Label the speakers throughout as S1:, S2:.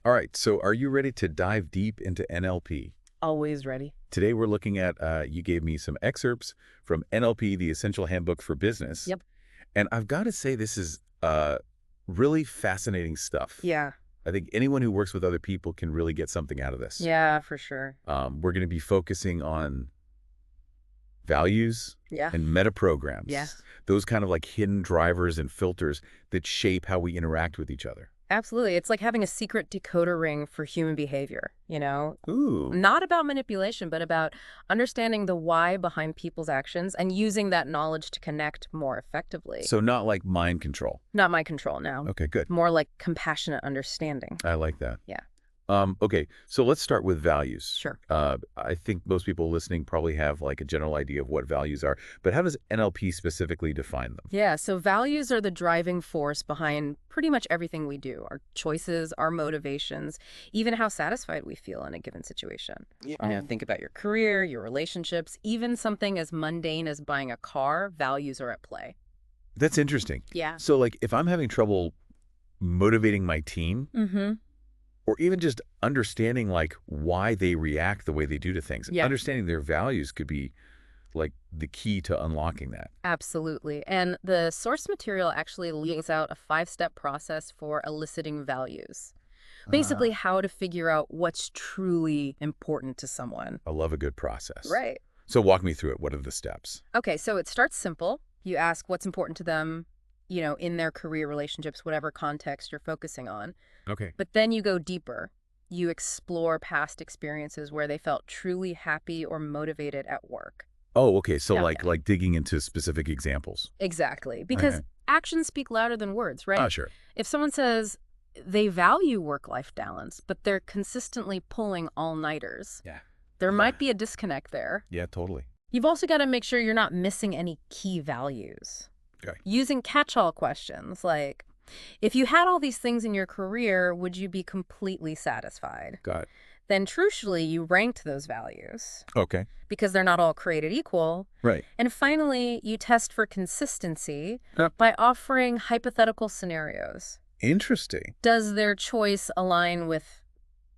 S1: All right, so are you ready to dive deep into NLP?
S2: Always ready.
S1: Today we're looking at, you gave me some excerpts from NLP, the Essential Handbook for Business.
S2: Yep.
S1: And I've got to say, this is really fascinating stuff.
S2: Yeah.
S1: I think anyone who works with other people can really get something out of this.
S2: Yeah, for sure.
S1: We're going to be focusing on values
S2: Yeah.
S1: and meta programs.
S2: Yeah.
S1: Those kind of like hidden drivers and filters that shape how we interact with each other.
S2: Absolutely. It's like having a secret decoder ring for human behavior, you know?
S1: Ooh.
S2: Not about manipulation, but about understanding the why behind people's actions and using that knowledge to connect more effectively.
S1: So not like mind control.
S2: Not my control now.
S1: Okay, good.
S2: More like compassionate understanding.
S1: I like that.
S2: Yeah.
S1: Okay, so let's start with values.
S2: Sure.
S1: I think most people listening probably have like a general idea of what values are, but how does NLP specifically define them?
S2: Yeah, so values are the driving force behind pretty much everything we do. Our choices, our motivations, even how satisfied we feel in a given situation. Think about your career, your relationships, even something as mundane as buying a car, values are at play.
S1: That's interesting.
S2: Yeah.
S1: So like if I'm having trouble motivating my team,
S2: Mm-hmm.
S1: or even just understanding like why they react the way they do to things,
S2: Yeah.
S1: understanding their values could be like the key to unlocking that.
S2: Absolutely. And the source material actually lays out a 5-step process for eliciting values. Basically, how to figure out what's truly important to someone.
S1: I love a good process.
S2: Right.
S1: So walk me through it. What are the steps?
S2: Okay, so it starts simple. You ask what's important to them, in their career, relationships, whatever context you're focusing on.
S1: Okay.
S2: But then you go deeper. You explore past experiences where they felt truly happy or motivated at work.
S1: Oh, okay. So
S2: Yeah,
S1: like digging into specific examples.
S2: Exactly. Because
S1: Okay.
S2: actions speak louder than words, right?
S1: Oh, sure.
S2: If someone says they value work-life balance, but they're consistently pulling all-nighters,
S1: Yeah.
S2: there might be a disconnect there.
S1: Yeah, totally.
S2: You've also got to make sure you're not missing any key values.
S1: Okay.
S2: Using catch-all questions like, if you had all these things in your career, would you be completely satisfied?
S1: Got it.
S2: Then, crucially, you ranked those values
S1: Okay.
S2: because they're not all created equal.
S1: Right.
S2: And finally, you test for consistency
S1: Yep.
S2: by offering hypothetical scenarios.
S1: Interesting.
S2: Does their choice align with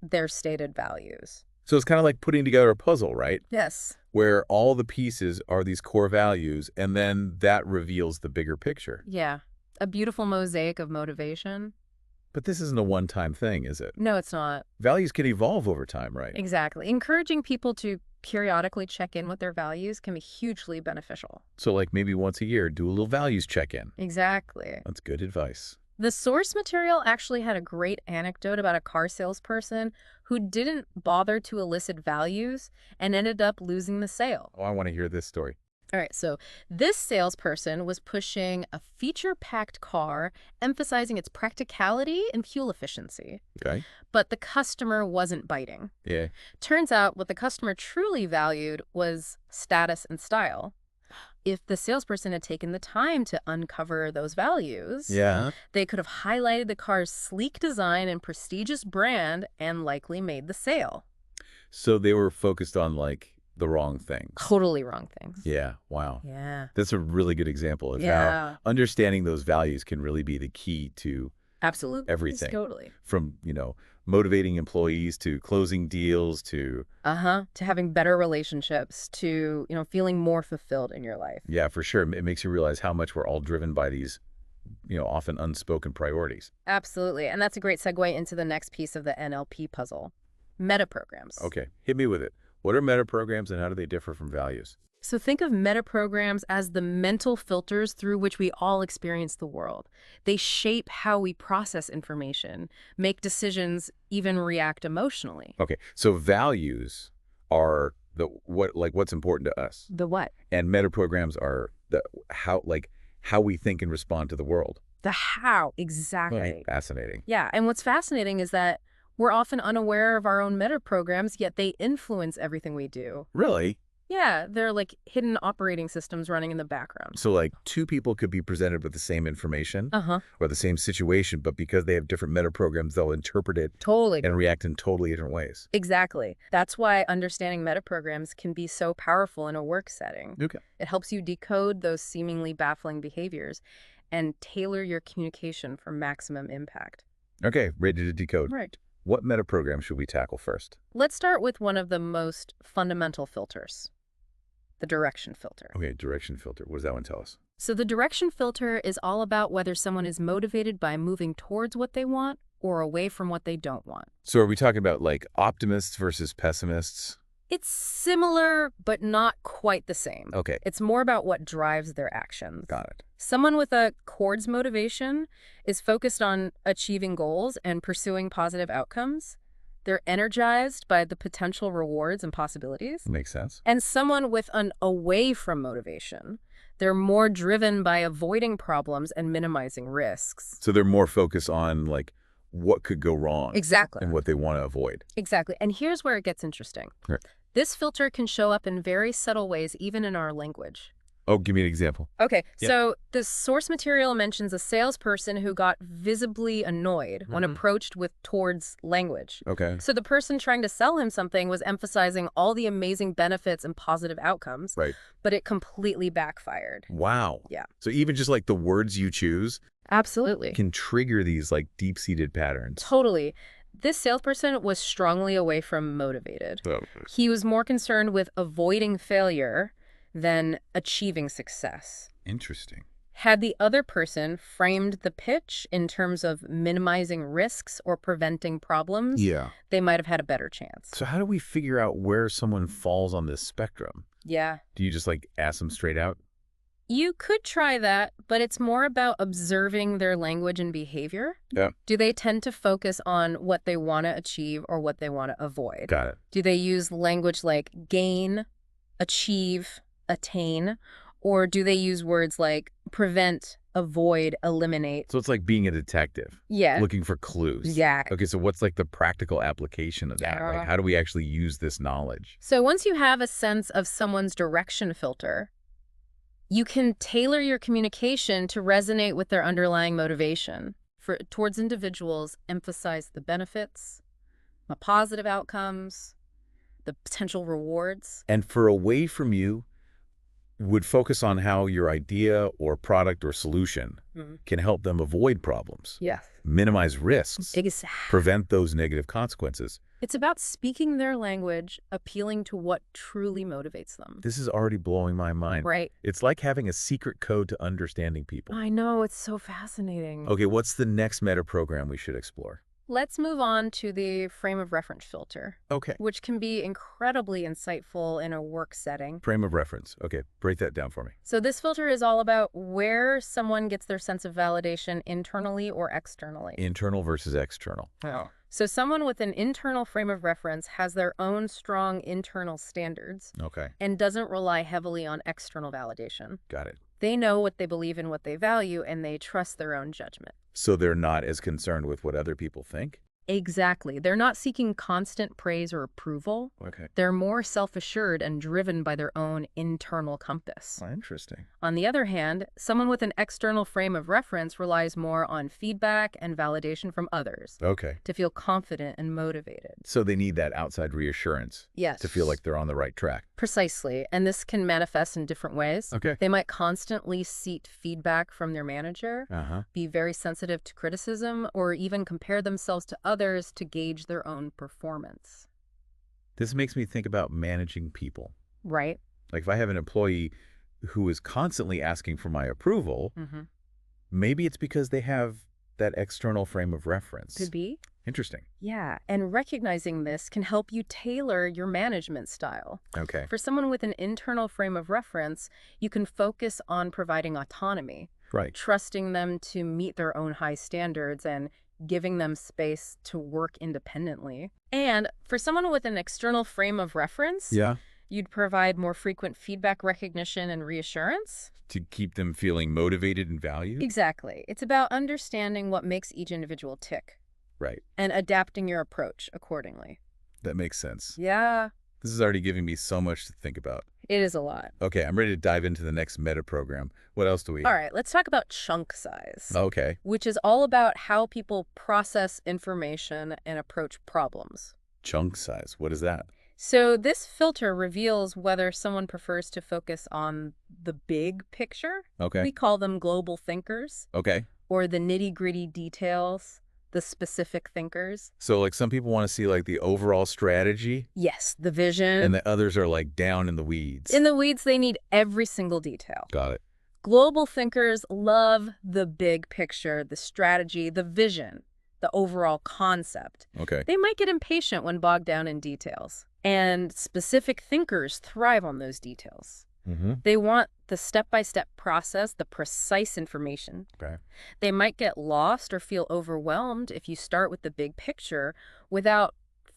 S2: their stated values?
S1: So it's kind of like putting together a puzzle, right?
S2: Yes.
S1: Where all the pieces are these core values, and then that reveals the bigger picture.
S2: Yeah. A beautiful mosaic of motivation.
S1: But this isn't a one-time thing, is it?
S2: No, it's not.
S1: Values can evolve over time, right?
S2: Exactly. Encouraging people to periodically check in with their values can be hugely beneficial.
S1: So like maybe once a year, do a little values check-in.
S2: Exactly.
S1: That's good advice.
S2: The source material actually had a great anecdote about a car salesperson who didn't bother to elicit values and ended up losing the sale.
S1: Oh, I want to hear this story.
S2: All right, so this salesperson was pushing a feature-packed car, emphasizing its practicality and fuel efficiency.
S1: Okay.
S2: But the customer wasn't biting.
S1: Yeah.
S2: Turns out what the customer truly valued was status and style. If the salesperson had taken the time to uncover those values,
S1: Yeah.
S2: they could have highlighted the car's sleek design and prestigious brand and likely made the sale.
S1: So they were focused on like the wrong things.
S2: Totally wrong things.
S1: Yeah. Wow.
S2: Yeah.
S1: That's a really good example of
S2: Yeah.
S1: how understanding those values can really be the key to
S2: Absolutely.
S1: everything.
S2: Totally.
S1: From, motivating employees to closing deals to,
S2: To having better relationships, to, feeling more fulfilled in your life.
S1: yeah, for sure. It makes you realize how much we're all driven by these, often unspoken priorities.
S2: Absolutely. And that's a great segue into the next piece of the NLP puzzle, meta programs.
S1: Okay. Hit me with it. What are meta programs and how do they differ from values?
S2: So think of meta programs as the mental filters through which we all experience the world. They shape how we process information, make decisions, even react emotionally.
S1: Okay. So values are what's important to us.
S2: The what?
S1: And meta programs are how we think and respond to the world.
S2: The how, exactly.
S1: Right. Fascinating.
S2: Yeah, and what's fascinating is that we're often unaware of our own meta programs, yet they influence everything we do.
S1: Really?
S2: Yeah, they're like hidden operating systems running in the background.
S1: So like two people could be presented with the same information or the same situation, but because they have different meta programs, they'll interpret it
S2: Totally.
S1: and react in totally different ways.
S2: Exactly. That's why understanding meta programs can be so powerful in a work setting.
S1: Okay.
S2: It helps you decode those seemingly baffling behaviors and tailor your communication for maximum impact.
S1: Okay. Ready to decode.
S2: Right.
S1: What metaprogram should we tackle first?
S2: Let's start with one of the most fundamental filters, the direction filter.
S1: Okay, direction filter. What does that one tell us?
S2: So the direction filter is all about whether someone is motivated by moving towards what they want or away from what they don't want.
S1: So are we talking about like optimists versus pessimists?
S2: It's similar, but not quite the same.
S1: Okay.
S2: It's more about what drives their actions.
S1: Got it.
S2: Someone with a towards motivation is focused on achieving goals and pursuing positive outcomes. They're energized by the potential rewards and possibilities.
S1: Makes sense.
S2: And someone with an away from motivation, they're more driven by avoiding problems and minimizing risks.
S1: So they're more focused on like what could go wrong.
S2: Exactly.
S1: And what they want to avoid.
S2: Exactly. And here's where it gets interesting.
S1: Right.
S2: This filter can show up in very subtle ways, even in our language.
S1: Oh, give me an example.
S2: Okay,
S1: Yeah.
S2: So the source material mentions a salesperson who got visibly annoyed when approached with towards language.
S1: Okay.
S2: So the person trying to sell him something was emphasizing all the amazing benefits and positive outcomes,
S1: Right.
S2: but it completely backfired.
S1: Wow.
S2: Yeah.
S1: So even just like the words you choose
S2: Absolutely.
S1: can trigger these like deep-seated patterns.
S2: Totally. This salesperson was strongly away from motivated.
S1: Oh.
S2: He was more concerned with avoiding failure than achieving success.
S1: Interesting.
S2: Had the other person framed the pitch in terms of minimizing risks or preventing problems,
S1: Yeah.
S2: they might have had a better chance.
S1: So how do we figure out where someone falls on this spectrum?
S2: Yeah.
S1: Do you just like ask them straight out?
S2: You could try that, but it's more about observing their language and behavior.
S1: Yeah.
S2: Do they tend to focus on what they want to achieve or what they want to avoid?
S1: Got it.
S2: Do they use language like gain, achieve, attain, or do they use words like prevent, avoid, eliminate?
S1: So it's like being a detective.
S2: Yeah.
S1: Looking for clues.
S2: Yeah.
S1: Okay, so what's like the practical application of that? Like how do we actually use this knowledge?
S2: So once you have a sense of someone's direction filter, you can tailor your communication to resonate with their underlying motivation. Towards individuals, emphasize the benefits, the positive outcomes, the potential rewards.
S1: And for away from you, would focus on how your idea or product or solution can help them avoid problems,
S2: Yes.
S1: minimize risks,
S2: Exactly.
S1: prevent those negative consequences.
S2: It's about speaking their language, appealing to what truly motivates them.
S1: This is already blowing my mind.
S2: Right.
S1: It's like having a secret code to understanding people.
S2: I know, it's so fascinating.
S1: Okay, what's the next meta program we should explore?
S2: Let's move on to the frame of reference filter,
S1: Okay.
S2: which can be incredibly insightful in a work setting.
S1: Frame of reference. Okay, break that down for me.
S2: So this filter is all about where someone gets their sense of validation internally or externally.
S1: Internal versus external.
S2: Oh. So someone with an internal frame of reference has their own strong internal standards
S1: Okay,
S2: and doesn't rely heavily on external validation.
S1: got it.
S2: They know what they believe and what they value, and they trust their own judgment.
S1: So they're not as concerned with what other people think?
S2: Exactly. They're not seeking constant praise or approval.
S1: Okay.
S2: They're more self-assured and driven by their own internal compass.
S1: Interesting.
S2: On the other hand, someone with an external frame of reference relies more on feedback and validation from others
S1: Okay.
S2: to feel confident and motivated.
S1: So they need that outside reassurance
S2: Yes.
S1: to feel like they're on the right track.
S2: Precisely. And this can manifest in different ways.
S1: Okay.
S2: They might constantly seek feedback from their manager,
S1: Uh-huh.
S2: be very sensitive to criticism, or even compare themselves to others to gauge their own performance.
S1: This makes me think about managing people.
S2: Right?
S1: Like if I have an employee who is constantly asking for my approval, maybe it's because they have that external frame of reference.
S2: Could be.
S1: Interesting.
S2: Yeah. And recognizing this can help you tailor your management style.
S1: Okay.
S2: For someone with an internal frame of reference, you can focus on providing autonomy,
S1: Right.
S2: trusting them to meet their own high standards and giving them space to work independently. And for someone with an external frame of reference,
S1: Yeah.
S2: you'd provide more frequent feedback recognition and reassurance.
S1: To keep them feeling motivated and valued?
S2: Exactly. It's about understanding what makes each individual tick
S1: Right.
S2: and adapting your approach accordingly.
S1: That makes sense.
S2: Yeah,
S1: This is already giving me so much to think about.
S2: it is a lot.
S1: Okay, I'm ready to dive into the next meta program. What else do we
S2: All right, let's talk about chunk size,
S1: Okay.
S2: which is all about how people process information and approach problems.
S1: Chunk size. What is that?
S2: So this filter reveals whether someone prefers to focus on the big picture.
S1: Okay.
S2: We call them global thinkers,
S1: Okay.
S2: or the nitty-gritty details, the specific thinkers.
S1: So like some people want to see like the overall strategy
S2: Yes, the vision.
S1: and the others are like down in the weeds.
S2: In the weeds, they need every single detail.
S1: Got it.
S2: Global thinkers love the big picture, the strategy, the vision, the overall concept.
S1: Okay.
S2: They might get impatient when bogged down in details. And specific thinkers thrive on those details. They want the step-by-step process, the precise information.
S1: Okay.
S2: They might get lost or feel overwhelmed if you start with the big picture without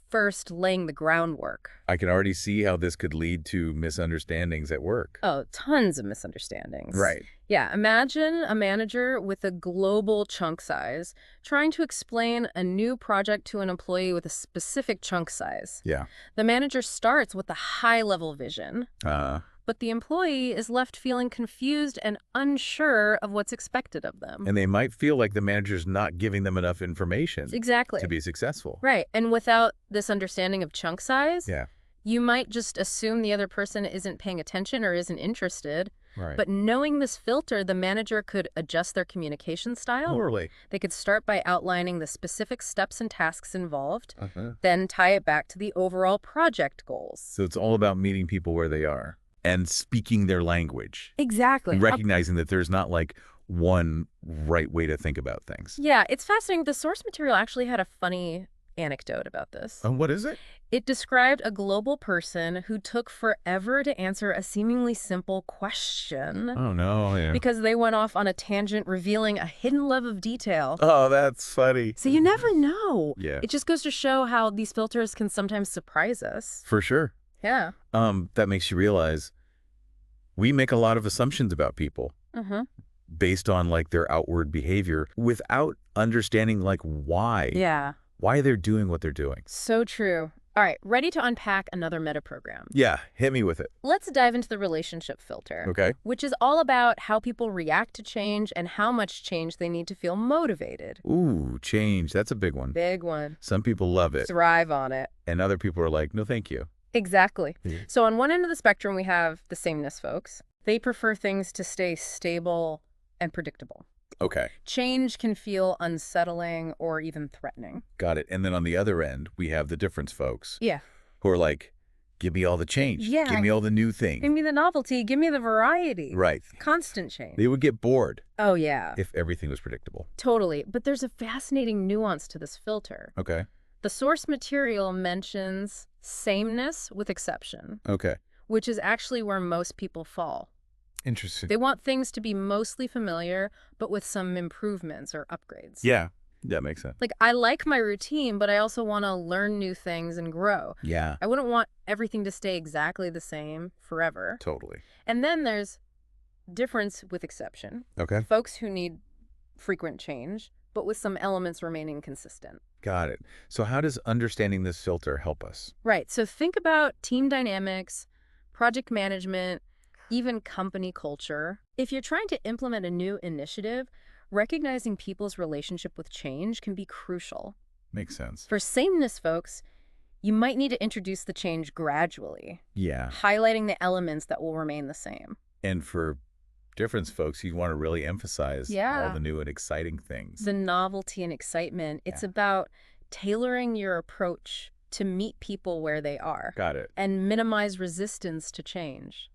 S2: first laying the groundwork.
S1: I can already see how this could lead to misunderstandings at work.
S2: Oh, tons of misunderstandings.
S1: Right.
S2: Yeah, imagine a manager with a global chunk size trying to explain a new project to an employee with a specific chunk size.
S1: Yeah.
S2: The manager starts with a high-level vision, but the employee is left feeling confused and unsure of what's expected of them.
S1: And they might feel like the manager's not giving them enough information
S2: Exactly.
S1: to be successful.
S2: Right. And without this understanding of chunk size,
S1: Yeah.
S2: you might just assume the other person isn't paying attention or isn't interested.
S1: Right.
S2: But knowing this filter, the manager could adjust their communication style.
S1: Totally.
S2: They could start by outlining the specific steps and tasks involved, then tie it back to the overall project goals.
S1: So it's all about meeting people where they are and speaking their language.
S2: Exactly.
S1: And recognizing that there's not like one right way to think about things.
S2: Yeah, it's fascinating. The source material actually had a funny anecdote about this.
S1: And what is it?
S2: It described a global person who took forever to answer a seemingly simple question.
S1: Oh, no. Yeah.
S2: Because they went off on a tangent revealing a hidden love of detail.
S1: Oh, that's funny.
S2: So you never know.
S1: Yeah.
S2: It just goes to show how these filters can sometimes surprise us.
S1: For sure.
S2: Yeah.
S1: That makes you realize we make a lot of assumptions about people based on like their outward behavior without understanding like why they're doing what they're doing.
S2: So true. All right, ready to unpack another metaprogram.
S1: Yeah, hit me with it.
S2: Let's dive into the relationship filter.
S1: Okay.
S2: Which is all about how people react to change and how much change they need to feel motivated.
S1: Ooh, change. That's a big one.
S2: Big one.
S1: Some people love it.
S2: Thrive on it.
S1: And other people are like, no, thank you.
S2: Exactly.
S1: Yeah.
S2: So on one end of the spectrum, we have the sameness folks. They prefer things to stay stable and predictable.
S1: Okay.
S2: Change can feel unsettling or even threatening.
S1: Got it. And then on the other end, we have the difference folks.
S2: Yeah.
S1: Who are like, give me all the change.
S2: Yeah.
S1: Give me all the new thing.
S2: Give me the novelty. Give me the variety.
S1: Right.
S2: Constant change.
S1: They would get bored
S2: Oh, yeah.
S1: if everything was predictable.
S2: Totally. But there's a fascinating nuance to this filter.
S1: Okay.
S2: The source material mentions sameness with exception,
S1: Okay.
S2: which is actually where most people fall.
S1: Interesting.
S2: They want things to be mostly familiar, but with some improvements or upgrades.
S1: Yeah. That makes sense.
S2: Like, I like my routine, but I also want to learn new things and grow.
S1: Yeah.
S2: I wouldn't want everything to stay exactly the same forever.
S1: Totally.
S2: And then there's difference with exception.
S1: Okay.
S2: Folks who need frequent change, but with some elements remaining consistent.
S1: Got it. So how does understanding this filter help us?
S2: Right. So think about team dynamics, project management, even company culture. If you're trying to implement a new initiative, recognizing people's relationship with change can be crucial.
S1: Makes sense.
S2: For sameness folks, you might need to introduce the change gradually,
S1: Yeah.
S2: highlighting the elements that will remain the same.
S1: And for difference folks, you want to really emphasize
S2: Yeah.
S1: all the new and exciting things.
S2: The novelty and excitement, it's
S1: Yeah.
S2: about tailoring your approach to meet people where they are
S1: Got it.
S2: and minimize resistance to change.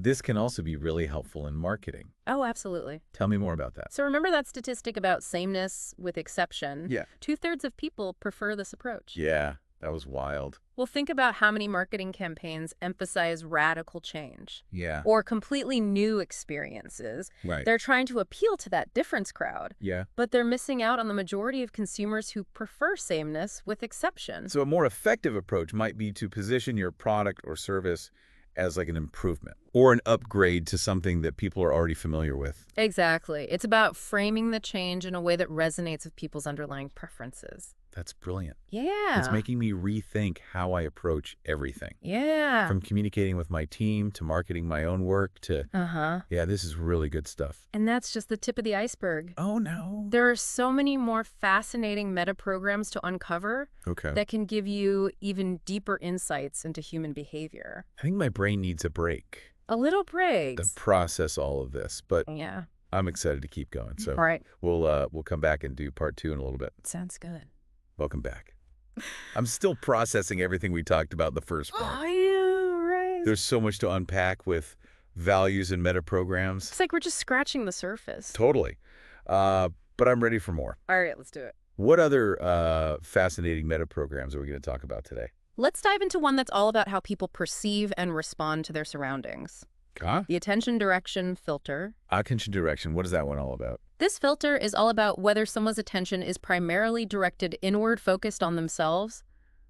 S1: This can also be really helpful in marketing.
S2: Oh, absolutely.
S1: Tell me more about that.
S2: So remember that statistic about sameness with exception?
S1: Yeah.
S2: 2/3 of people prefer this approach.
S1: Yeah, that was wild.
S2: Well, think about how many marketing campaigns emphasize radical change
S1: Yeah.
S2: or completely new experiences.
S1: Right.
S2: They're trying to appeal to that difference crowd,
S1: Yeah.
S2: but they're missing out on the majority of consumers who prefer sameness with exception.
S1: So a more effective approach might be to position your product or service as like an improvement or an upgrade to something that people are already familiar with.
S2: Exactly. It's about framing the change in a way that resonates with people's underlying preferences.
S1: That's brilliant.
S2: Yeah.
S1: It's making me rethink how I approach everything.
S2: Yeah.
S1: From communicating with my team to marketing my own work to, yeah, this is really good stuff.
S2: And that's just the tip of the iceberg.
S1: Oh, no.
S2: There are so many more fascinating meta programs to uncover
S1: Okay.
S2: that can give you even deeper insights into human behavior.
S1: I think my brain needs a break
S2: A little
S1: to
S2: breaks.
S1: process all of this, but
S2: Yeah.
S1: I'm excited to keep going. So
S2: all right.
S1: We'll come back and do part 2 in a little bit.
S2: Sounds good.
S1: Welcome back. I'm still processing everything we talked about in the first part.
S2: Oh, yeah, right.
S1: There's so much to unpack with values and meta programs.
S2: It's like we're just scratching the surface.
S1: Totally. But I'm ready for more.
S2: All right, let's do it.
S1: What other fascinating meta programs are we going to talk about today?
S2: Let's dive into one that's all about how people perceive and respond to their surroundings. The attention direction filter.
S1: Attention direction. What is that one all about?
S2: This filter is all about whether someone's attention is primarily directed inward focused on themselves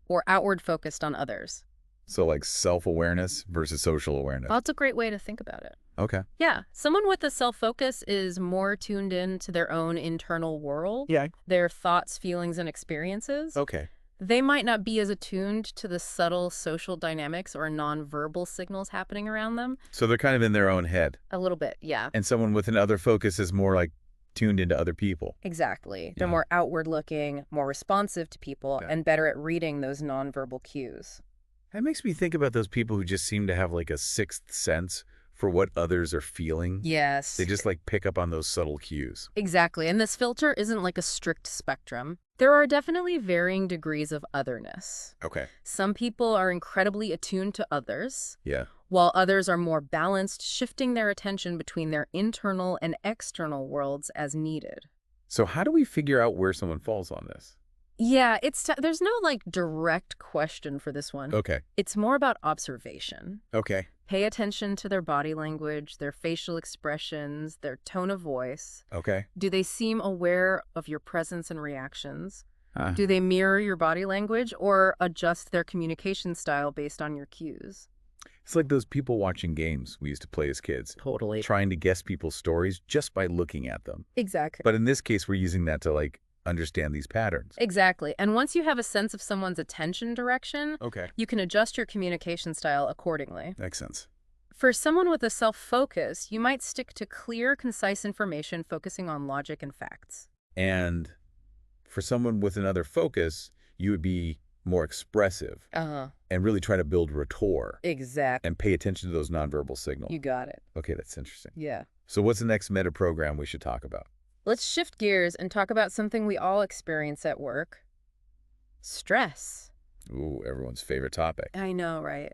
S2: or outward focused on others.
S1: So like self-awareness versus social awareness.
S2: Well, that's a great way to think about it.
S1: Okay.
S2: Yeah. Someone with a self-focus is more tuned in to their own internal world.
S1: Yeah.
S2: Their thoughts, feelings, and experiences.
S1: Okay.
S2: They might not be as attuned to the subtle social dynamics or nonverbal signals happening around them.
S1: So they're kind of in their own head.
S2: A little bit, yeah.
S1: And someone with another focus is more like tuned into other people.
S2: Exactly. They're
S1: Yeah.
S2: more outward-looking, more responsive to people,
S1: Yeah.
S2: and better at reading those nonverbal cues.
S1: That makes me think about those people who just seem to have like a sixth sense for what others are feeling.
S2: Yes.
S1: They just like pick up on those subtle cues.
S2: Exactly. And this filter isn't like a strict spectrum. There are definitely varying degrees of otherness.
S1: Okay.
S2: Some people are incredibly attuned to others,
S1: Yeah.
S2: while others are more balanced, shifting their attention between their internal and external worlds as needed.
S1: So how do we figure out where someone falls on this?
S2: Yeah, there's no like direct question for this one.
S1: Okay.
S2: It's more about observation.
S1: Okay.
S2: Pay attention to their body language, their facial expressions, their tone of voice.
S1: Okay.
S2: Do they seem aware of your presence and reactions? Do they mirror your body language or adjust their communication style based on your cues?
S1: It's like those people watching games we used to play as kids.
S2: Totally.
S1: Trying to guess people's stories just by looking at them.
S2: Exactly.
S1: But in this case, we're using that to like understand these patterns.
S2: Exactly. And once you have a sense of someone's attention direction,
S1: Okay.
S2: you can adjust your communication style accordingly.
S1: Makes sense.
S2: For someone with a self-focus, you might stick to clear, concise information focusing on logic and facts.
S1: And for someone with another focus, you would be more expressive and really try to build rapport.
S2: Exactly.
S1: And pay attention to those nonverbal signals.
S2: You got it.
S1: Okay, that's interesting.
S2: Yeah.
S1: So what's the next meta program we should talk about?
S2: Let's shift gears and talk about something we all experience at work. Stress.
S1: Ooh, everyone's favorite topic.
S2: I know, right?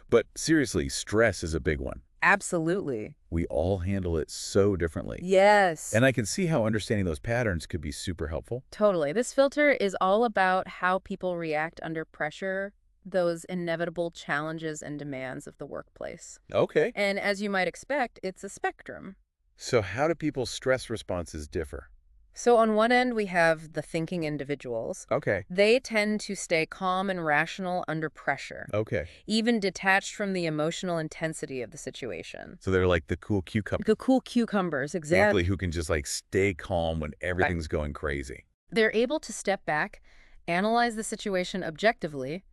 S1: But seriously, stress is a big one.
S2: Absolutely.
S1: We all handle it so differently.
S2: Yes.
S1: And I can see how understanding those patterns could be super helpful.
S2: Totally. This filter is all about how people react under pressure, those inevitable challenges and demands of the workplace.
S1: Okay.
S2: And as you might expect, it's a spectrum.
S1: So how do people's stress responses differ?
S2: So on one end, we have the thinking individuals.
S1: Okay.
S2: They tend to stay calm and rational under pressure,
S1: Okay.
S2: even detached from the emotional intensity of the situation.
S1: So they're like the cool cucumber.
S2: The cool cucumbers,
S1: Exactly. Who can just like stay calm when everything's going crazy.
S2: They're able to step back, analyze the situation objectively,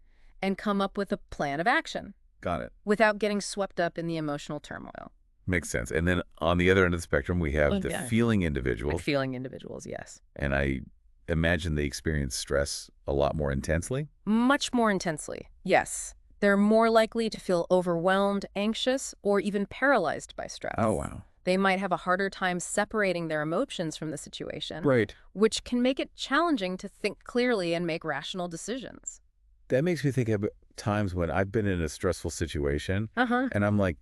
S2: and come up with a plan of action
S1: Got it.
S2: without getting swept up in the emotional turmoil.
S1: Makes sense. And then on the other end of the spectrum, we have the feeling individuals.
S2: Feeling individuals, yes.
S1: And I imagine they experience stress a lot more intensely.
S2: Much more intensely, yes. They're more likely to feel overwhelmed, anxious, or even paralyzed by stress.
S1: Oh, wow.
S2: They might have a harder time separating their emotions from the situation,
S1: Right.
S2: which can make it challenging to think clearly and make rational decisions.
S1: That makes me think of times when I've been in a stressful situation and I'm like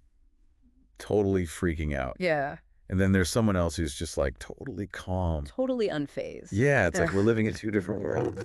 S1: totally freaking out.
S2: Yeah.
S1: And then there's someone else who's just like totally calm.
S2: Totally unfazed.
S1: Yeah, it's like we're living in two different worlds.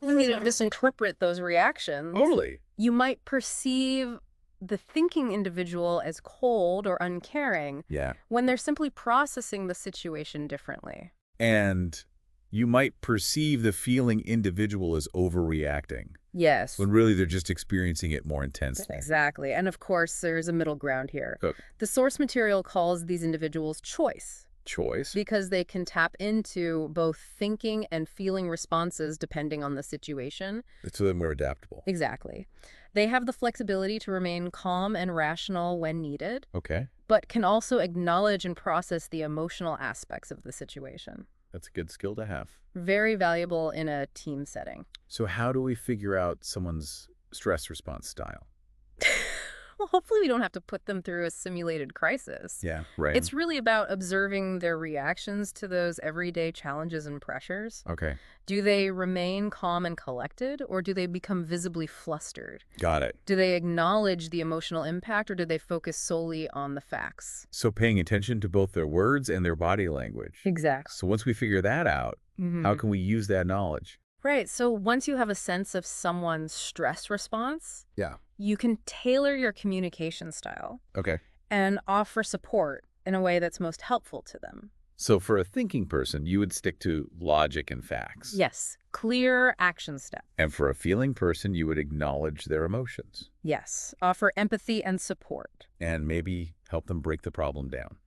S2: You misinterpret those reactions.
S1: Totally.
S2: You might perceive the thinking individual as cold or uncaring when they're simply processing the situation differently.
S1: And you might perceive the feeling individual as overreacting.
S2: Yes.
S1: When really they're just experiencing it more intensely.
S2: Exactly. And of course, there's a middle ground here.
S1: Okay.
S2: The source material calls these individuals choice.
S1: Choice?
S2: Because they can tap into both thinking and feeling responses depending on the situation.
S1: So they're more adaptable.
S2: Exactly. They have the flexibility to remain calm and rational when needed.
S1: Okay.
S2: But can also acknowledge and process the emotional aspects of the situation.
S1: That's a good skill to have.
S2: Very valuable in a team setting.
S1: So how do we figure out someone's stress response style?
S2: Well, hopefully we don't have to put them through a simulated crisis.
S1: Yeah, right.
S2: It's really about observing their reactions to those everyday challenges and pressures.
S1: Okay.
S2: Do they remain calm and collected, or do they become visibly flustered?
S1: Got it.
S2: Do they acknowledge the emotional impact, or do they focus solely on the facts?
S1: So paying attention to both their words and their body language.
S2: Exactly.
S1: So once we figure that out, how can we use that knowledge?
S2: Right. So once you have a sense of someone's stress response,
S1: Yeah.
S2: you can tailor your communication style
S1: Okay.
S2: and offer support in a way that's most helpful to them.
S1: So for a thinking person, you would stick to logic and facts.
S2: Yes. Clear action steps.
S1: And for a feeling person, you would acknowledge their emotions.
S2: Yes. Offer empathy and support.
S1: And maybe help them break the problem down.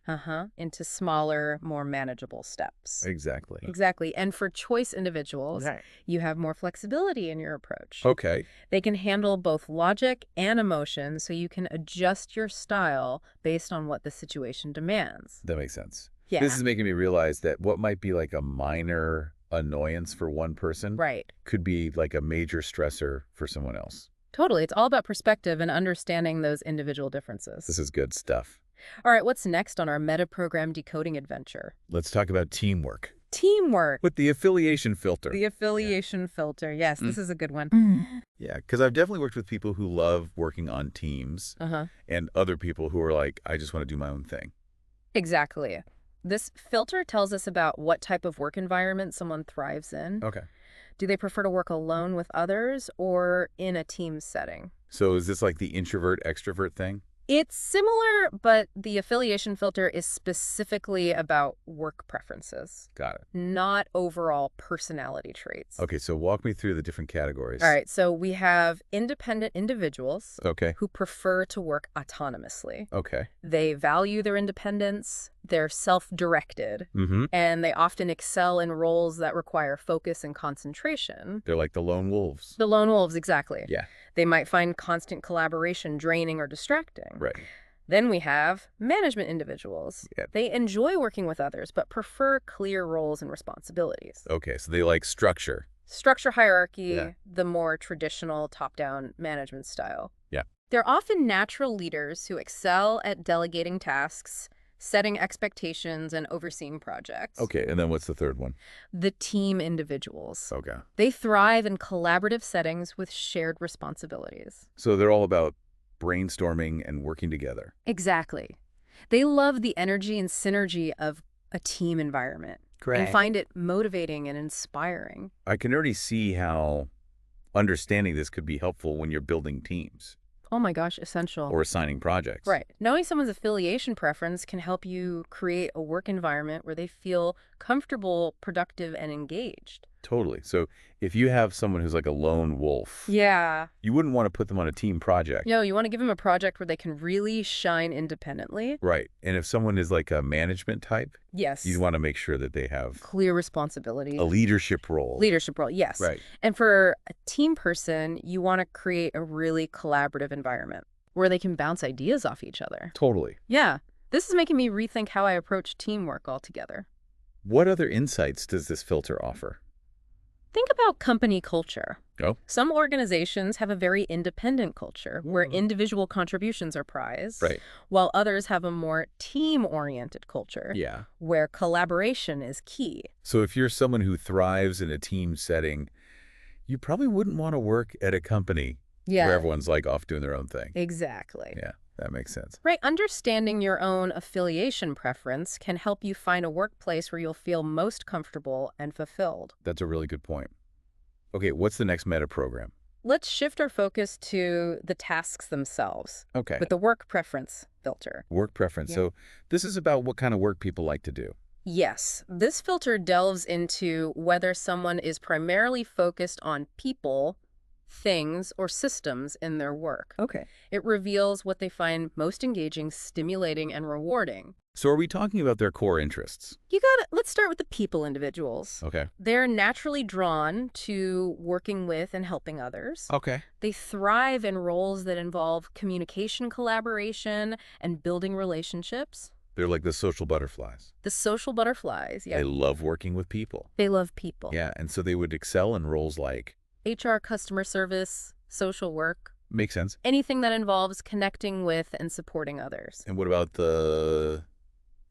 S2: Into smaller, more manageable steps.
S1: Exactly.
S2: Exactly. And for choice individuals, you have more flexibility in your approach.
S1: Okay.
S2: They can handle both logic and emotion, so you can adjust your style based on what the situation demands.
S1: That makes sense.
S2: Yeah.
S1: This is making me realize that what might be like a minor annoyance for one person could be like a major stressor for someone else.
S2: Totally. It's all about perspective and understanding those individual differences.
S1: This is good stuff.
S2: All right, what's next on our meta-program decoding adventure?
S1: Let's talk about teamwork.
S2: Teamwork.
S1: With the affiliation filter.
S2: The affiliation filter. Yes, this is a good one.
S1: Yeah, because I've definitely worked with people who love working on teams and other people who are like, I just want to do my own thing.
S2: Exactly. This filter tells us about what type of work environment someone thrives in.
S1: Okay.
S2: Do they prefer to work alone with others or in a team setting?
S1: So is this like the introvert-extrovert thing?
S2: It's similar, but the affiliation filter is specifically about work preferences.
S1: Got it.
S2: Not overall personality traits.
S1: Okay, so walk me through the different categories.
S2: All right, so we have independent individuals
S1: who
S2: prefer to work autonomously.
S1: Okay.
S2: They value their independence, they're self-directed, and they often excel in roles that require focus and concentration.
S1: They're like the lone wolves.
S2: The lone wolves, exactly.
S1: Yeah.
S2: They might find constant collaboration draining or distracting.
S1: Right.
S2: Then we have management individuals.
S1: Yeah.
S2: They enjoy working with others, but prefer clear roles and responsibilities.
S1: Okay, so they like structure.
S2: Structure hierarchy, the more traditional top-down management style.
S1: Yeah.
S2: They're often natural leaders who excel at delegating tasks, setting expectations, and overseeing projects.
S1: Okay, and then what's the third one?
S2: The team individuals.
S1: Okay.
S2: They thrive in collaborative settings with shared responsibilities.
S1: So they're all about brainstorming and working together.
S2: Exactly. They love the energy and synergy of a team environment.
S1: Great.
S2: And find it motivating and inspiring.
S1: I can already see how understanding this could be helpful when you're building teams.
S2: Oh my gosh, essential.
S1: Or assigning projects.
S2: Right. Knowing someone's affiliation preference can help you create a work environment where they feel comfortable, productive, and engaged.
S1: Totally. So if you have someone who's like a lone wolf, you wouldn't want to put them on a team project.
S2: No, you want to give them a project where they can really shine independently.
S1: Right. And if someone is like a management type,
S2: yes,
S1: you want to make sure that they have
S2: clear responsibility.
S1: A leadership role.
S2: Leadership role, yes.
S1: Right.
S2: And for a team person, you want to create a really collaborative environment where they can bounce ideas off each other.
S1: Totally.
S2: Yeah. This is making me rethink how I approach teamwork altogether.
S1: What other insights does this filter offer?
S2: Think about company culture.
S1: Oh.
S2: Some organizations have a very independent culture where individual contributions are prized, while others have a more team-oriented culture where collaboration is key.
S1: So if you're someone who thrives in a team setting, you probably wouldn't want to work at a company where everyone's like off doing their own thing.
S2: Exactly.
S1: Yeah, that makes sense.
S2: Right. Understanding your own affiliation preference can help you find a workplace where you'll feel most comfortable and fulfilled.
S1: That's a really good point. Okay, what's the next meta program?
S2: Let's shift our focus to the tasks themselves.
S1: Okay.
S2: With the work preference filter.
S1: Work preference. Yeah. So this is about what kind of work people like to do.
S2: Yes. This filter delves into whether someone is primarily focused on people, things, or systems in their work.
S1: Okay.
S2: It reveals what they find most engaging, stimulating, and rewarding.
S1: So are we talking about their core interests?
S2: Let's start with the people individuals.
S1: Okay.
S2: They're naturally drawn to working with and helping others.
S1: Okay.
S2: They thrive in roles that involve communication, collaboration, and building relationships.
S1: They're like the social butterflies.
S2: The social butterflies, yeah.
S1: They love working with people.
S2: They love people.
S1: Yeah, and so they would excel in roles like
S2: HR, customer service, social work.
S1: Makes sense.
S2: Anything that involves connecting with and supporting others.
S1: And what about the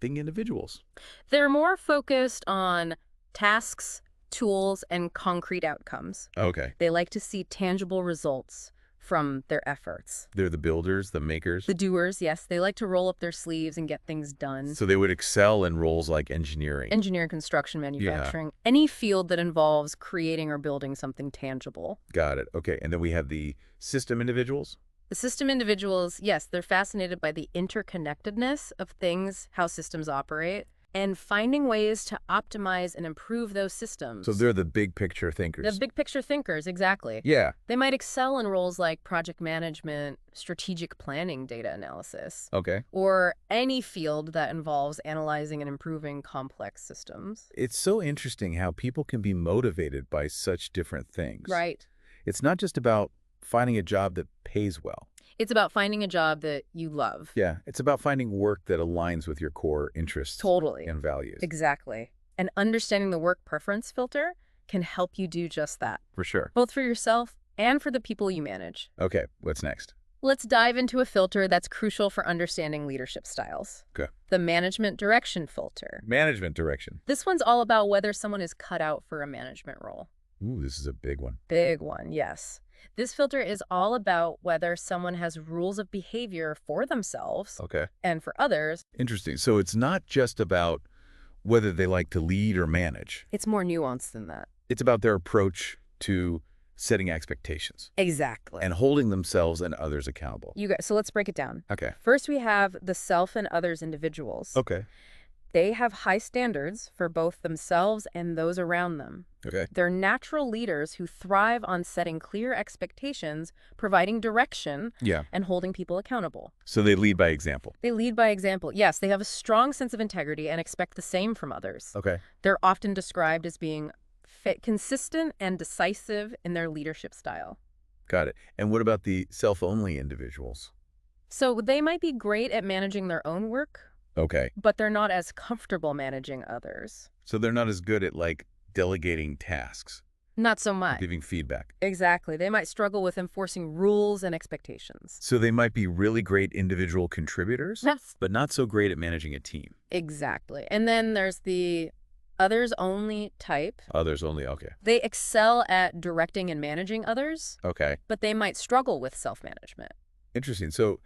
S1: being individuals?
S2: They're more focused on tasks, tools, and concrete outcomes.
S1: Okay.
S2: They like to see tangible results from their efforts.
S1: They're the builders, the makers?
S2: The doers, yes. They like to roll up their sleeves and get things done.
S1: So they would excel in roles like engineering.
S2: Engineering, construction, manufacturing, any field that involves creating or building something tangible.
S1: Got it. Okay. And then we have the system individuals?
S2: The system individuals, yes, they're fascinated by the interconnectedness of things, how systems operate, and finding ways to optimize and improve those systems.
S1: So they're the big picture thinkers.
S2: The big picture thinkers, exactly.
S1: Yeah.
S2: They might excel in roles like project management, strategic planning, data analysis.
S1: Okay.
S2: Or any field that involves analyzing and improving complex systems.
S1: It's so interesting how people can be motivated by such different things.
S2: Right.
S1: It's not just about finding a job that pays well.
S2: It's about finding a job that you love.
S1: Yeah. It's about finding work that aligns with your core interests.
S2: Totally.
S1: And values.
S2: Exactly. And understanding the work preference filter can help you do just that.
S1: For sure.
S2: Both for yourself and for the people you manage.
S1: Okay. What's next?
S2: Let's dive into a filter that's crucial for understanding leadership styles.
S1: Okay.
S2: The management direction filter.
S1: Management direction.
S2: This one's all about whether someone is cut out for a management role.
S1: Ooh, this is a big one.
S2: Big one, yes. This filter is all about whether someone has rules of behavior for themselves and for others.
S1: Interesting. So it's not just about whether they like to lead or manage.
S2: It's more nuanced than that.
S1: It's about their approach to setting expectations.
S2: Exactly.
S1: And holding themselves and others accountable.
S2: So let's break it down.
S1: Okay.
S2: First, we have the self and others individuals.
S1: Okay.
S2: They have high standards for both themselves and those around them.
S1: Okay.
S2: They're natural leaders who thrive on setting clear expectations, providing direction, and holding people accountable.
S1: So they lead by example.
S2: They lead by example. Yes, they have a strong sense of integrity and expect the same from others.
S1: Okay.
S2: They're often described as being consistent and decisive in their leadership style.
S1: Got it. And what about the self-only individuals?
S2: So they might be great at managing their own work.
S1: Okay.
S2: But they're not as comfortable managing others.
S1: So they're not as good at, like, delegating tasks.
S2: Not so much.
S1: Giving feedback.
S2: Exactly. They might struggle with enforcing rules and expectations.
S1: So they might be really great individual contributors,
S2: Yes.
S1: but not so great at managing a team.
S2: Exactly. And then there's the others-only type.
S1: Others only, okay.
S2: They excel at directing and managing others.
S1: Okay.
S2: But they might struggle with self-management.
S1: Interesting. So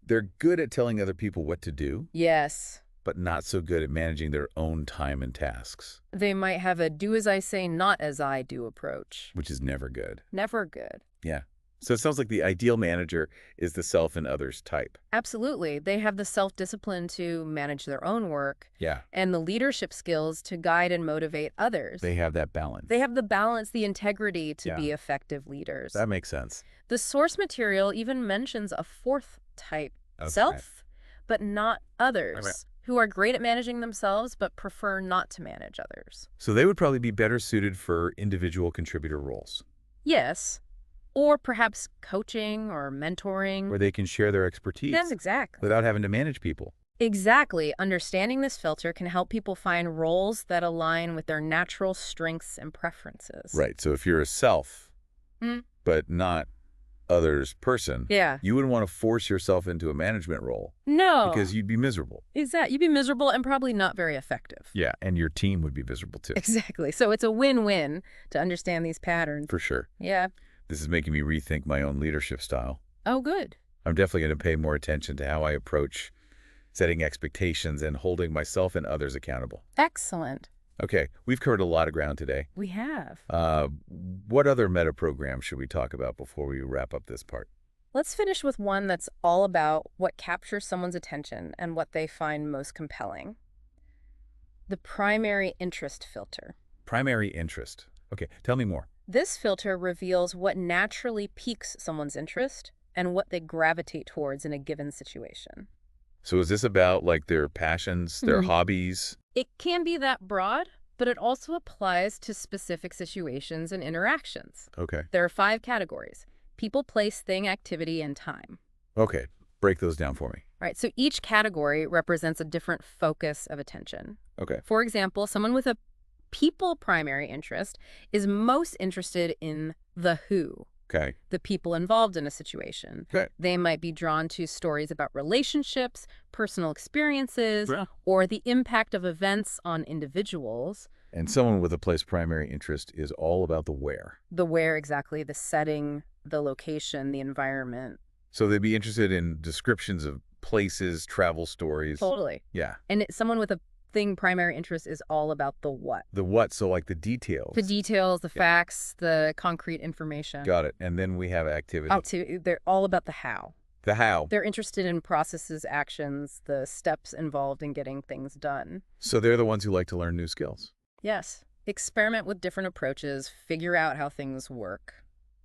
S1: they're good at telling other people what to do.
S2: Yes.
S1: But not so good at managing their own time and tasks.
S2: They might have a do as I say, not as I do approach.
S1: Which is never good.
S2: Never good.
S1: Yeah. So it sounds like the ideal manager is the self and others type.
S2: Absolutely. They have the self-discipline to manage their own work.
S1: Yeah.
S2: And the leadership skills to guide and motivate others.
S1: They have that balance.
S2: They have the balance, the integrity to be effective leaders.
S1: That makes sense.
S2: The source material even mentions a fourth type, self, but not others, who are great at managing themselves but prefer not to manage others.
S1: So they would probably be better suited for individual contributor roles.
S2: Yes. Or perhaps coaching or mentoring.
S1: Where they can share their expertise.
S2: Yes, exactly.
S1: Without having to manage people.
S2: Exactly. Understanding this filter can help people find roles that align with their natural strengths and preferences.
S1: Right. So if you're a self, but not others person, you wouldn't want to force yourself into a management role.
S2: No.
S1: Because you'd be miserable.
S2: Exactly. You'd be miserable and probably not very effective.
S1: Yeah. And your team would be miserable too.
S2: Exactly. So it's a win-win to understand these patterns.
S1: For sure.
S2: Yeah.
S1: This is making me rethink my own leadership style.
S2: Oh, good.
S1: I'm definitely going to pay more attention to how I approach setting expectations and holding myself and others accountable.
S2: Excellent.
S1: Okay, we've covered a lot of ground today.
S2: We have.
S1: What other meta programs should we talk about before we wrap up this part?
S2: Let's finish with one that's all about what captures someone's attention and what they find most compelling. The primary interest filter.
S1: Primary interest. Okay, tell me more.
S2: This filter reveals what naturally piques someone's interest and what they gravitate towards in a given situation.
S1: So is this about, like, their passions, their hobbies?
S2: It can be that broad, but it also applies to specific situations and interactions.
S1: Okay.
S2: There are 5 categories: people, place, thing, activity, and time.
S1: Okay. Break those down for me.
S2: All right. So each category represents a different focus of attention.
S1: Okay.
S2: For example, someone with a people primary interest is most interested in the who,
S1: Okay.
S2: The people involved in a situation.
S1: Okay.
S2: They might be drawn to stories about relationships, personal experiences,
S1: Yeah.
S2: or the impact of events on individuals.
S1: And someone with a place primary interest is all about the where.
S2: The where exactly, the setting, the location, the environment.
S1: So they'd be interested in descriptions of places, travel stories.
S2: Totally.
S1: Yeah.
S2: And someone with a thing primary interest is all about the what.
S1: The what, so like the details.
S2: The details, the facts, the concrete information.
S1: Got it. And then we have activity.
S2: They're all about the how.
S1: The how.
S2: They're interested in processes, actions, the steps involved in getting things done.
S1: So they're the ones who like to learn new skills.
S2: Yes. Experiment with different approaches, figure out how things work.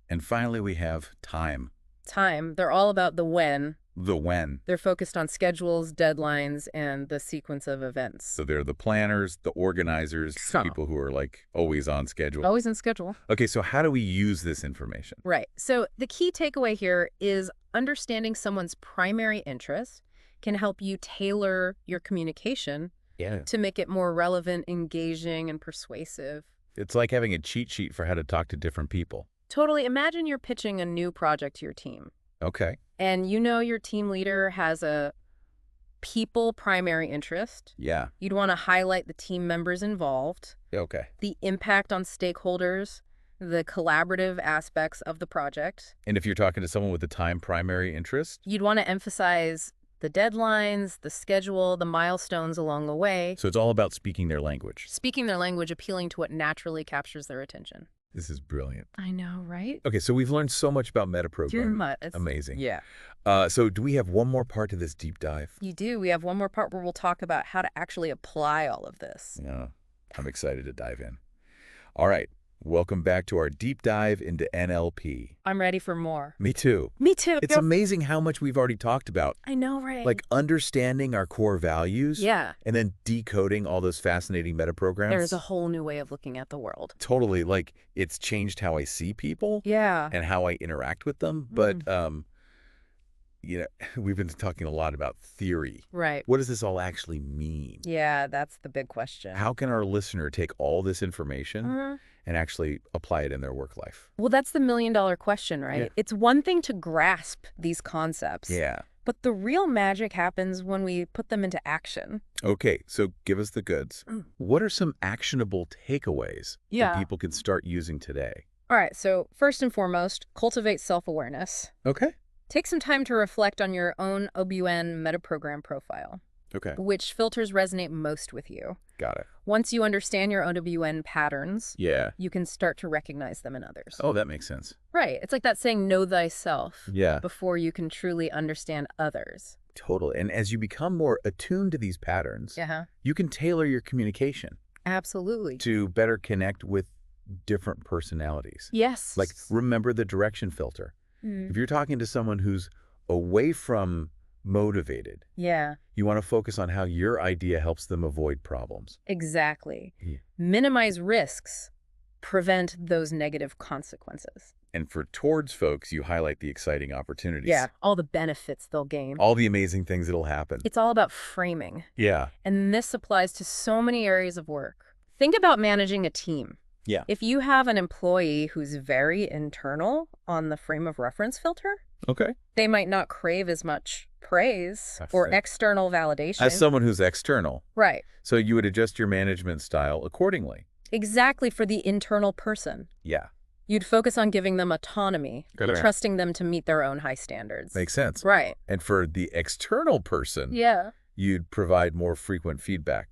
S1: And finally, we have time.
S2: Time. They're all about the when.
S1: The when.
S2: They're focused on schedules, deadlines, and the sequence of events.
S1: So they're the planners, the organizers, people who are like always on schedule.
S2: Always on schedule.
S1: Okay, so how do we use this information?
S2: Right. So the key takeaway here is understanding someone's primary interest can help you tailor your communication to make it more relevant, engaging, and persuasive.
S1: It's like having a cheat sheet for how to talk to different people.
S2: Totally. Imagine you're pitching a new project to your team.
S1: Okay.
S2: And you know your team leader has a people primary interest.
S1: Yeah.
S2: You'd want to highlight the team members involved.
S1: Okay.
S2: The impact on stakeholders, the collaborative aspects of the project.
S1: And if you're talking to someone with a time primary interest?
S2: You'd want to emphasize the deadlines, the schedule, the milestones along the way.
S1: So it's all about speaking their language.
S2: Speaking their language, appealing to what naturally captures their attention.
S1: This is brilliant.
S2: I know, right?
S1: Okay, so we've learned so much about metaprogramming. Amazing.
S2: Yeah.
S1: So do we have one more part to this deep dive?
S2: You do. We have one more part where we'll talk about how to actually apply all of this.
S1: Yeah, I'm excited to dive in. All right. Welcome back to our deep dive into NLP.
S2: I'm ready for more.
S1: Me too.
S2: Me too.
S1: It's amazing how much we've already talked about.
S2: I know, right?
S1: Like understanding our core values.
S2: Yeah.
S1: And then decoding all those fascinating metaprograms.
S2: There's a whole new way of looking at the world.
S1: Totally. Like it's changed how I see people.
S2: Yeah.
S1: And how I interact with them. But, you know, we've been talking a lot about theory.
S2: Right.
S1: What does this all actually mean?
S2: Yeah, that's the big question.
S1: How can our listener take all this information and actually apply it in their work life?
S2: Well, that's the million-dollar question, right?
S1: Yeah.
S2: It's one thing to grasp these concepts.
S1: Yeah.
S2: But the real magic happens when we put them into action.
S1: Okay, so give us the goods. What are some actionable takeaways that people can start using today?
S2: All right, so first and foremost, cultivate self-awareness.
S1: Okay.
S2: Take some time to reflect on your own OBUN metaprogram profile.
S1: Okay.
S2: Which filters resonate most with you.
S1: Got it.
S2: Once you understand your OBUN patterns, you can start to recognize them in others.
S1: Oh, that makes sense.
S2: Right. It's like that saying, know thyself,
S1: Yeah.
S2: before you can truly understand others.
S1: Totally. And as you become more attuned to these patterns, you can tailor your communication.
S2: Absolutely.
S1: To better connect with different personalities.
S2: Yes.
S1: Like, remember the direction filter. If you're talking to someone who's away from motivated, you want to focus on how your idea helps them avoid problems.
S2: Exactly.
S1: Yeah.
S2: Minimize risks, prevent those negative consequences.
S1: And for towards folks, you highlight the exciting opportunities.
S2: Yeah, all the benefits they'll gain.
S1: All the amazing things that'll happen.
S2: It's all about framing.
S1: Yeah.
S2: And this applies to so many areas of work. Think about managing a team.
S1: Yeah.
S2: If you have an employee who's very internal on the frame of reference filter, they might not crave as much praise or external validation.
S1: As someone who's external.
S2: Right.
S1: So you would adjust your management style accordingly.
S2: Exactly, for the internal person.
S1: Yeah.
S2: You'd focus on giving them autonomy, trusting them to meet their own high standards.
S1: Makes sense.
S2: Right.
S1: And for the external person, you'd provide more frequent feedback.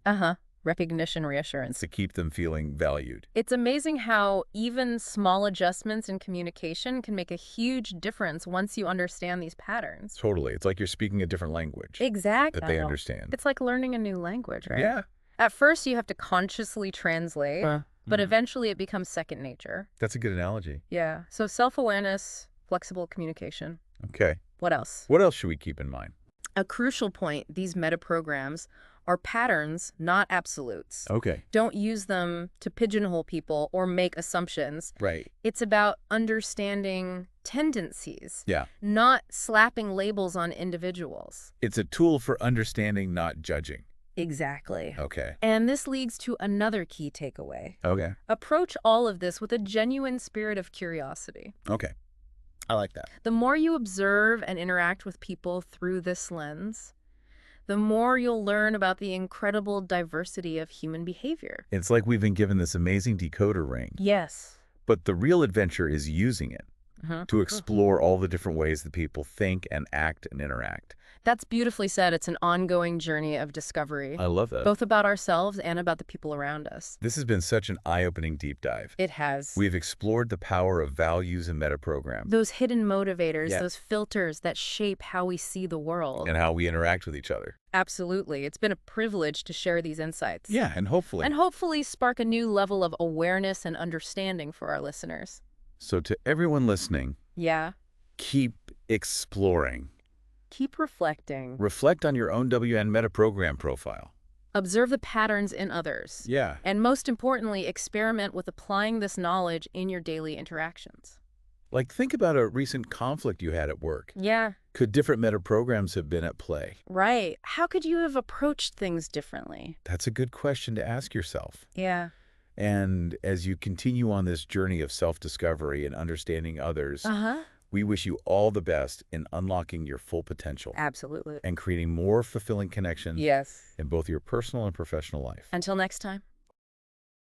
S2: Recognition, reassurance.
S1: To keep them feeling valued.
S2: It's amazing how even small adjustments in communication can make a huge difference once you understand these patterns.
S1: Totally. It's like you're speaking a different language.
S2: Exactly.
S1: That they understand.
S2: It's like learning a new language, right?
S1: Yeah.
S2: At first, you have to consciously translate, but eventually it becomes second nature.
S1: That's a good analogy.
S2: Yeah. So self-awareness, flexible communication.
S1: Okay.
S2: What else?
S1: What else should we keep in mind?
S2: A crucial point, these metaprograms are patterns, not absolutes.
S1: Okay.
S2: Don't use them to pigeonhole people or make assumptions.
S1: Right.
S2: It's about understanding tendencies.
S1: Yeah.
S2: Not slapping labels on individuals.
S1: It's a tool for understanding, not judging.
S2: Exactly.
S1: Okay.
S2: And this leads to another key takeaway.
S1: Okay.
S2: Approach all of this with a genuine spirit of curiosity.
S1: Okay. I like that.
S2: The more you observe and interact with people through this lens, the more you'll learn about the incredible diversity of human behavior.
S1: It's like we've been given this amazing decoder ring.
S2: Yes.
S1: But the real adventure is using it to explore all the different ways that people think and act and interact.
S2: That's beautifully said. It's an ongoing journey of discovery.
S1: I love that.
S2: Both about ourselves and about the people around us.
S1: This has been such an eye-opening deep dive.
S2: It has.
S1: We've explored the power of values and metaprogram.
S2: Those hidden motivators, those filters that shape how we see the world.
S1: And how we interact with each other.
S2: Absolutely. It's been a privilege to share these insights.
S1: Yeah, and hopefully
S2: spark a new level of awareness and understanding for our listeners.
S1: So to everyone listening, keep exploring.
S2: Keep reflecting.
S1: Reflect on your own WN metaprogram profile.
S2: Observe the patterns in others.
S1: Yeah.
S2: And most importantly, experiment with applying this knowledge in your daily interactions.
S1: Like, think about a recent conflict you had at work.
S2: Yeah.
S1: Could different metaprograms have been at play?
S2: Right. How could you have approached things differently?
S1: That's a good question to ask yourself.
S2: Yeah.
S1: And as you continue on this journey of self-discovery and understanding others, we wish you all the best in unlocking your full potential.
S2: Absolutely.
S1: And creating more fulfilling connections
S2: in
S1: both your personal and professional life.
S2: Until next time.